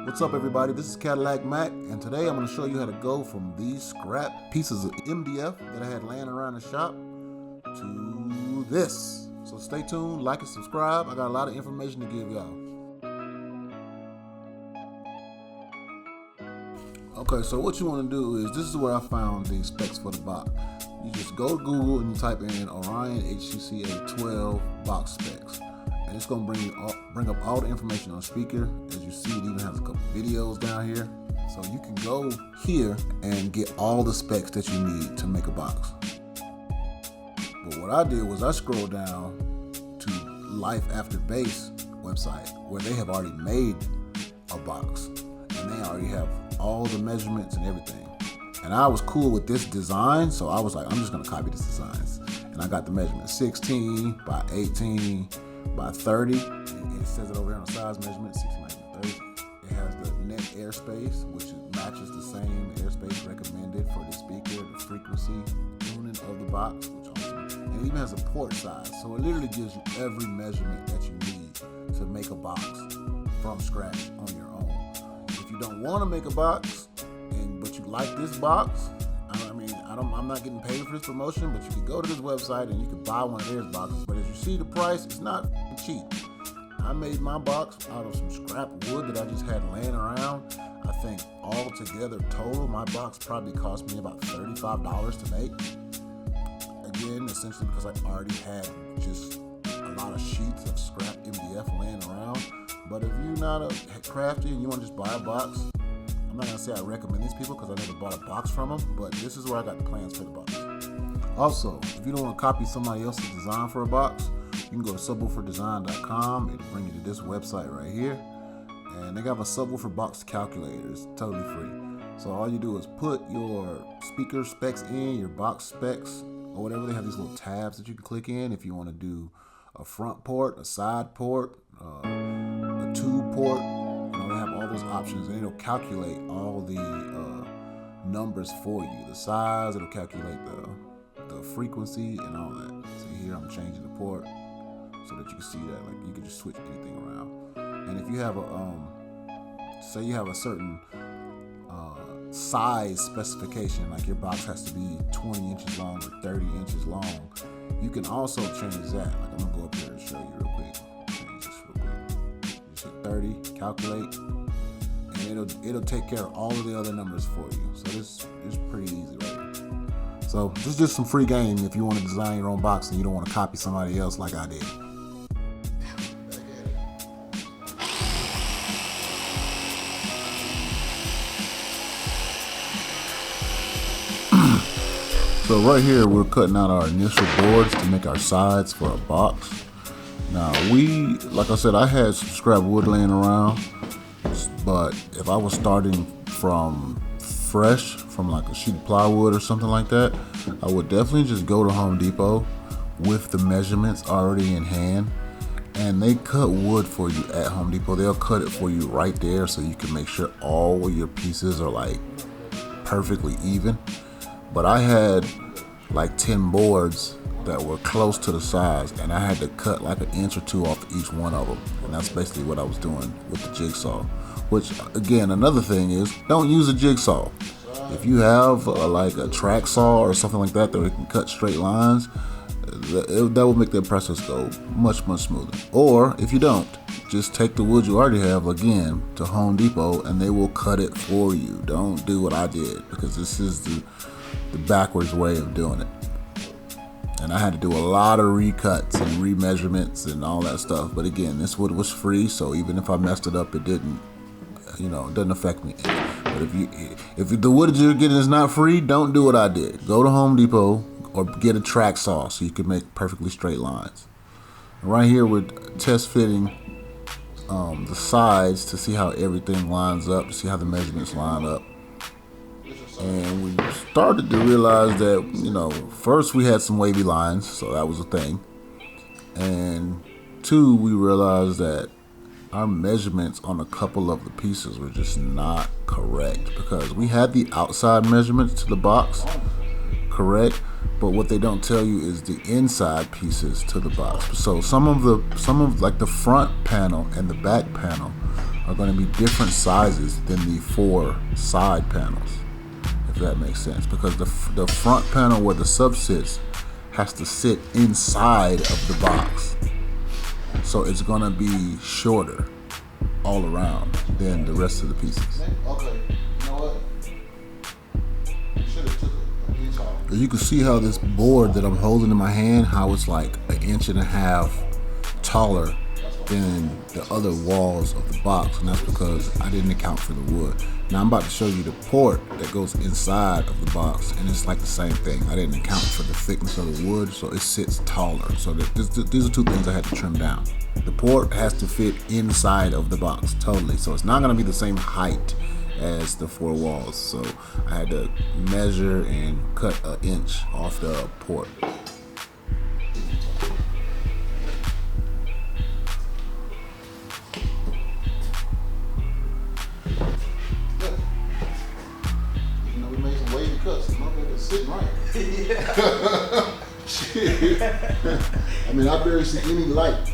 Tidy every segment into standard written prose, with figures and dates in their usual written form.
What's up, everybody? This is Cadillac Mack, and today I'm going to show you how to go from these scrap pieces of MDF that I had laying around the shop to this. So stay tuned, like and subscribe. I got a lot of information to give y'all. Okay, so what you want to do is, this is where I found the specs for the box. You just go to Google and you type in Orion HCCA 12 box specs. And it's going to bring up all the information on speaker. As you see, it even has a couple videos down here. So you can go here and get all the specs that you need to make a box. But what I did was I scrolled down to Life After Base website, where they have already made a box. And they already have all the measurements and everything. And I was cool with this design, so I was like, I'm just going to copy this design. And I got the measurement 16 by 18 by 30. It says it over here on the size measurement, 16 by 30. It has the net airspace, which matches the same airspace recommended for the speaker, the frequency tuning of the box, and it even has a port size. So it literally gives you every measurement that you need to make a box from scratch on your own. If you don't want to make a box, but you like this box, I'm not getting paid for this promotion, but you can go to this website and you can buy one of their boxes. But as you see the price, it's not cheap. I made my box out of some scrap wood that I just had laying around. I think all together total, my box probably cost me about $35 to make. Again, essentially because I already had just a lot of sheets of scrap MDF laying around. But if you're not a crafty and you want to just buy a box, I'm not going to say I recommend these people because I never bought a box from them, but this is where I got the plans for the box. Also, if you don't want to copy somebody else's design for a box, you can go to subwooferdesign.com. It'll bring you to this website right here. And they got a subwoofer box calculator. It's totally free. So all you do is put your speaker specs in, your box specs, or whatever. They have these little tabs that you can click in if you want to do a front port, a side port, a tube port. They have all those options, and it'll calculate all the numbers for you. The size, it'll calculate the frequency and all that. See here, I'm changing the port so that you can see that. Like, you can just switch anything around. And if you have say you have a certain size specification, like your box has to be 20 inches long or 30 inches long, you can also change that. Like, I'm gonna go up here and show you real quick. Change this real quick. You just hit 30, calculate, and it'll take care of all of the other numbers for you. So this is pretty easy right here. So this is just some free game if you want to design your own box and you don't want to copy somebody else like I did. So right here, we're cutting out our initial boards to make our sides for a box. Now like I said, I had some scrap wood laying around, but if I was starting from fresh, from like a sheet of plywood or something like that, I would definitely just go to Home Depot with the measurements already in hand. And they cut wood for you at Home Depot. They'll cut it for you right there so you can make sure all of your pieces are like perfectly even. But I had like 10 boards that were close to the size, and I had to cut like an inch or two off each one of them. And that's basically what I was doing with the jigsaw. Which, again, another thing is, don't use a jigsaw. If you have like a track saw or something like that it can cut straight lines, that will make the process go much, much smoother. Or if you don't, just take the wood you already have, again, to Home Depot, and they will cut it for you. Don't do what I did, because this is the backwards way of doing it. And I had to do a lot of recuts and remeasurements and all that stuff. But again, this wood was free, so even if I messed it up, it didn't affect me. But if the wood you're getting is not free, don't do what I did. Go to Home Depot or get a track saw so you can make perfectly straight lines. And right here, we're test fitting the sides to see how everything lines up, to see how the measurements line up. And we started to realize that, first we had some wavy lines, so that was a thing. And two, we realized that our measurements on a couple of the pieces were just not correct, because we had the outside measurements to the box correct, but what they don't tell you is the inside pieces to the box. So some of like the front panel and the back panel are going to be different sizes than the 4 side panels, if that makes sense, because the front panel where the sub sits has to sit inside of the box, so it's going to be shorter all around than the rest of the pieces. Okay, you know what? Should have took an inch off. You can see how this board that I'm holding in my hand, how it's like 1.5 inches taller than the other walls of the box, and that's because I didn't account for the wood. Now I'm about to show you the port that goes inside of the box, and it's like the same thing. I didn't account for the thickness of the wood, so it sits taller. So these are two things I had to trim down. The port has to fit inside of the box totally, so it's not going to be the same height as the 4 walls. So I had to measure and cut 1 inch off the port. Sitting right. Yeah. Shit. I mean, I barely see any light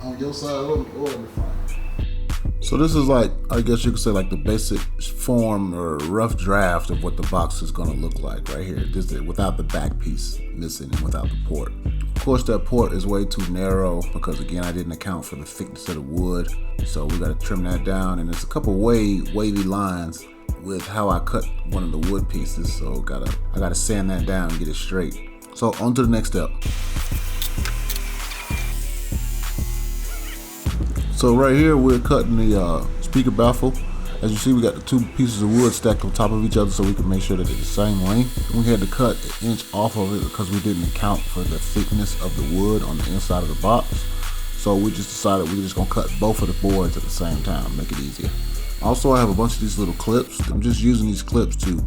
on your side or the front. So this is like, I guess you could say, like the basic form or rough draft of what the box is going to look like right here. Just without the back piece missing and without the port. Of course, that port is way too narrow because, again, I didn't account for the thickness of the wood. So we got to trim that down, and there's a couple wavy lines with how I cut one of the wood pieces, so I gotta sand that down and get it straight. So on to the next step. So right here we're cutting the speaker baffle. As you see, we got the 2 pieces of wood stacked on top of each other so we can make sure that they're the same length. We had to cut 1 inch off of it because we didn't account for the thickness of the wood on the inside of the box. So we just decided we're just gonna cut both of the boards at the same time, make it easier. Also, I have a bunch of these little clips. I'm just using these clips to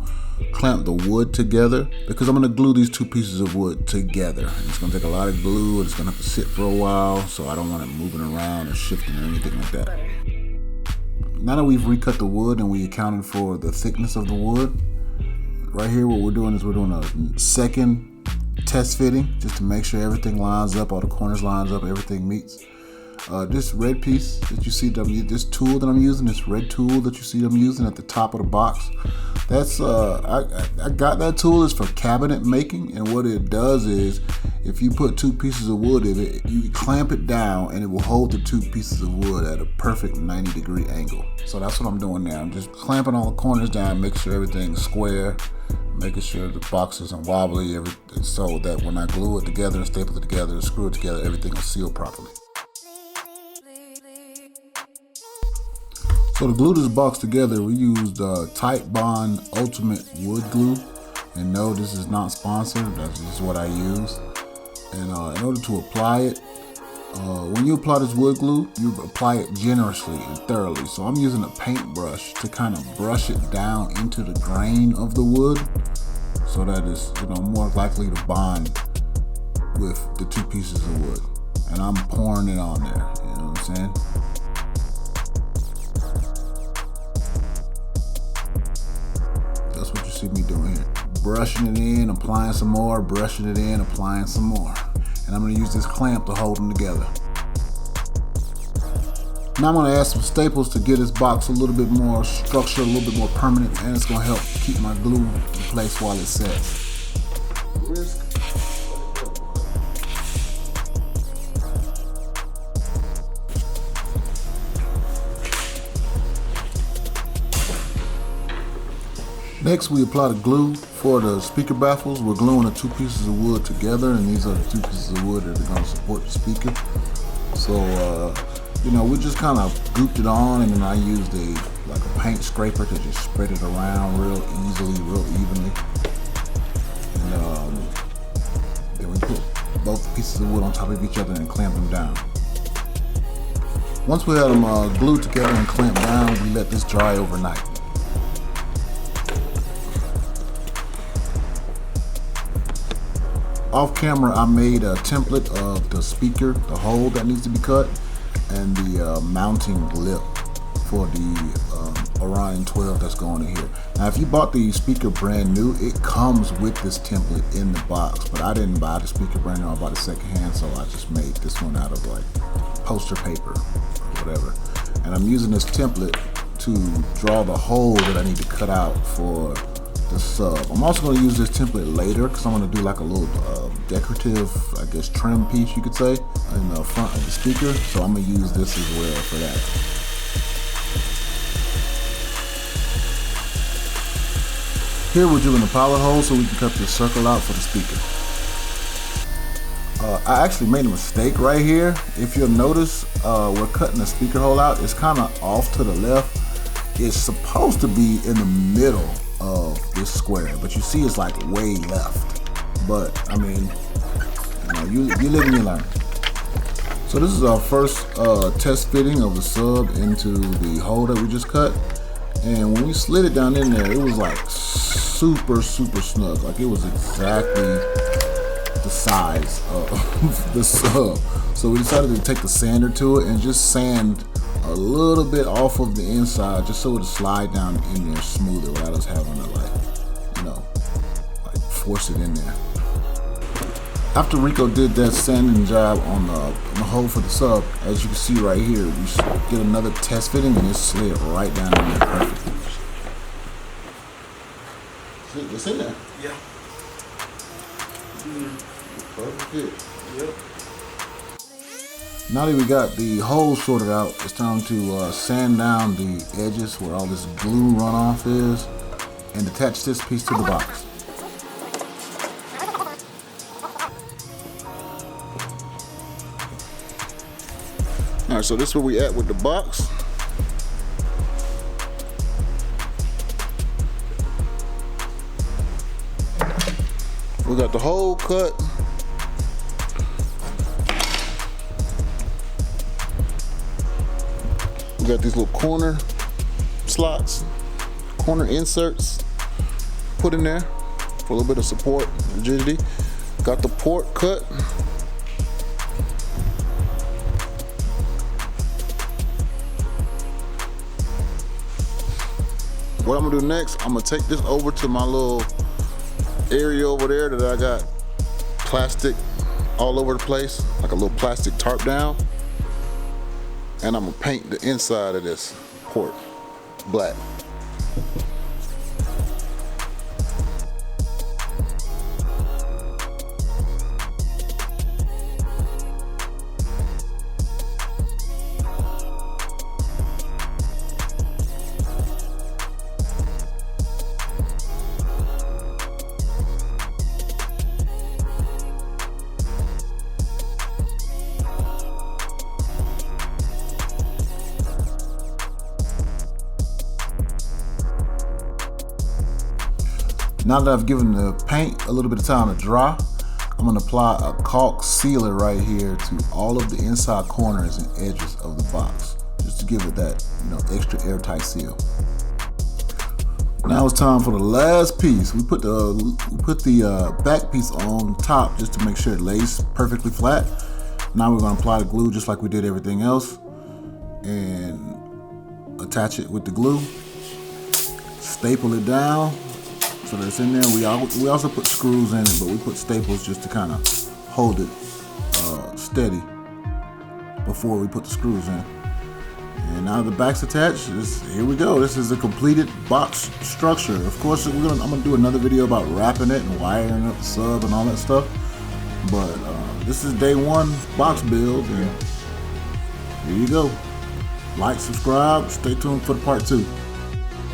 clamp the wood together because I'm going to glue these 2 pieces of wood together. And it's going to take a lot of glue, and it's going to have to sit for a while, so I don't want it moving around or shifting or anything like that. Now that we've recut the wood and we accounted for the thickness of the wood, right here what we're doing is we're doing a second test fitting just to make sure everything lines up, all the corners lines up, everything meets. This red piece that you see, this tool that I'm using, this red tool that you see I'm using at the top of the box, that's I got that tool is for cabinet making, and what it does is if you put 2 pieces of wood in it, you clamp it down and it will hold the 2 pieces of wood at a perfect 90-degree angle. So that's what I'm doing now. I'm just clamping all the corners down, making sure everything's square, making sure the box isn't wobbly, so that when I glue it together and staple it together and screw it together, everything will seal properly. So to glue this box together, we used Tight Bond Ultimate Wood Glue. And no, this is not sponsored, that's just what I use. And in order to apply it, when you apply this wood glue, you apply it generously and thoroughly. So I'm using a paintbrush to kind of brush it down into the grain of the wood so that it's more likely to bond with the 2 pieces of wood. And I'm pouring it on there, you know what I'm saying? That's what you see me doing here. Brushing it in, applying some more, brushing it in, applying some more. And I'm gonna use this clamp to hold them together. Now I'm gonna add some staples to get this box a little bit more structure, a little bit more permanent, and it's gonna help keep my glue in place while it sets. Next, we apply the glue for the speaker baffles. We're gluing the 2 pieces of wood together, and these are the 2 pieces of wood that are going to support the speaker. So, we just kind of grouped it on, and then I used like a paint scraper to just spread it around real easily, real evenly. And then we put both pieces of wood on top of each other and clamp them down. Once we had them glued together and clamped down, we let this dry overnight. Off camera, I made a template of the speaker, the hole that needs to be cut, and the mounting lip for the Orion 12 that's going in here. Now, if you bought the speaker brand new, it comes with this template in the box, but I didn't buy the speaker brand new, I bought it secondhand, so I just made this one out of like poster paper or whatever. and I'm using this template to draw the hole that I need to cut out for the sub. I'm also going to use this template later because I'm going to do like a little decorative, I guess, trim piece you could say in the front of the speaker. So I'm going to use this as well for that. Here we're doing a pilot hole so we can cut this circle out for the speaker. I actually made a mistake right here. If you'll notice, we're cutting the speaker hole out. It's kind of off to the left. It's supposed to be in the middle of this square, but you see it's like way left. But I mean, you live and you learn. So this is our first test fitting of the sub into the hole that we just cut. And when we slid it down in there, it was like super snug. Like it was exactly the size of the sub. So we decided to take the sander to it and just sand a little bit off of the inside just so it would slide down in there smoother without us having to like force it in there. After Rico did that sanding job on the hole for the sub, as you can see right here, we did another test fitting and it slid right down in there perfectly. See, it's in there. Yeah. Perfect fit. Yep. Now that we got the hole sorted out, it's time to sand down the edges where all this glue runoff is and attach this piece to the box. Alright, so this is where we at with the box. We got the hole cut. We got these little corner slots, corner inserts put in there for a little bit of support, rigidity. Got the port cut. What I'm gonna do next, I'm gonna take this over to my little area over there that I got plastic all over the place, like a little plastic tarp down. And I'm gonna paint the inside of this port black. Now that I've given the paint a little bit of time to dry, I'm gonna apply a caulk sealer right here to all of the inside corners and edges of the box, just to give it that, extra airtight seal. Now it's time for the last piece. We put the back piece on top just to make sure it lays perfectly flat. Now we're gonna apply the glue just like we did everything else and attach it with the glue. Staple it down so that it's in there. We also put screws in it, but we put staples just to kind of hold it steady before we put the screws in. And now the back's attached. Here we go. This is a completed box structure. Of course, I'm gonna do another video about wrapping it and wiring up the sub and all that stuff. But this is day one box build, and here you go. Like, subscribe, stay tuned for the part 2.